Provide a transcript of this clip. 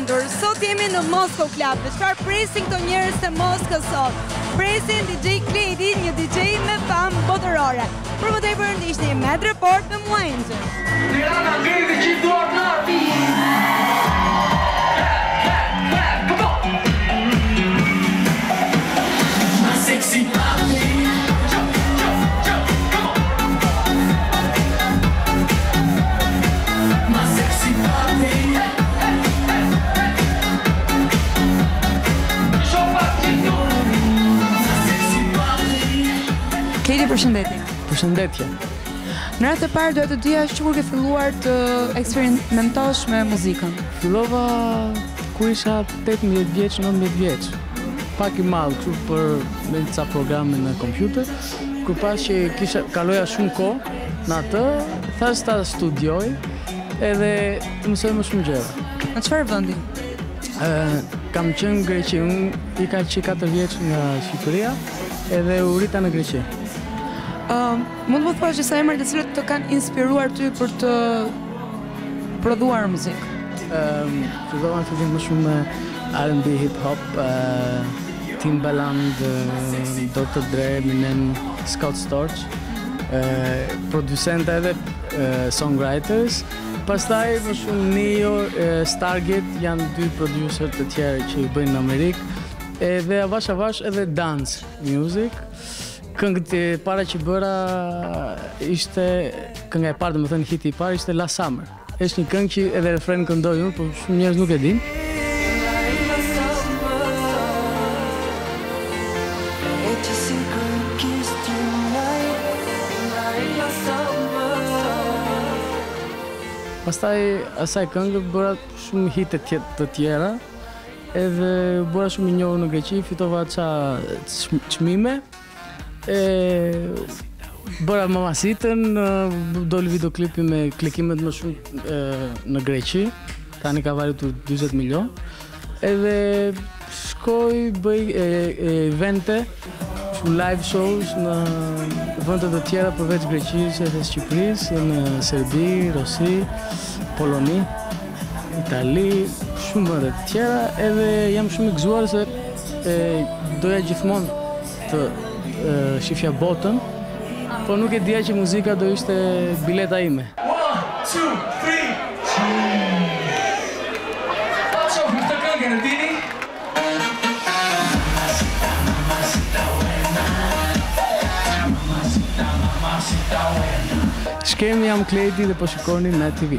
nderuar, sot jemi në Moscow Club. Dhe çfarë presin këto njerëz të Moskës sot? Presin DJ Kledi, një DJ me famë botërore. Për më tepër ndiqni Med Report me mua Angel. Tirana ngri dhe gjithë duart në arti. Come on. My sexy mommy. Kledi, përshëndetje. Përshëndetje. Në radhë të parë doja të dija që kur ke filluar të eksperimentosh me muzikën. Fillova kur isha 18 vjeç, 19 vjeç. Pak i madh kështu për me ca programe në kompjuter. Kur pas që kaloja shumë kohë në atë, thash ta studioj edhe të mësoj më shumë gjëra. Në çfarë vendi? Kam qenë në Greqi, unë ika që 4 vjeç nga Shqipëria edhe u rita në Greqi. Mund më thuash disa emra të cilët të kanë inspiruar ty për të prodhuar muzikë? Fillova në fillim më shumë me R&B, hip hop, Timbaland, Dr. Dre, Eminem, Scott Storch, producenta edhe songwriters. Pastaj më shumë Neo, Stargate janë dy producer të tjerë që i bëjnë në Amerikë. Edhe avash edhe dance music. Këngët e para që bëra ishte kënga e parë, domethënë hiti i parë ishte Last Summer. Është një këngë që edhe refren këndoj unë, por shumë njerëz nuk e dinë. Pastaj asaj këngë bëra shumë hite të tjera, edhe bëra shumë i njohur në Greqi, fitova ca çmime. Bëra Mamacitën, doli videoklipi me klikimet më shumë në Greqi, tani ka arritur 40 milion. Edhe shkoj bëj evente, live shows në vende të tjera përveç Greqisë edhe Shqipërisë, në Serbi, Rosi, Poloni, Itali, shumë vende të tjera, edhe jam shumë i gëzuar se doja gjithmonë të shifja botën, po nuk e dija që muzika do ishte bileta ime. 1, 2, 3. Paso, më të këngën e dini? Shkemi, jam Kledi dhe po shikoni Net TV.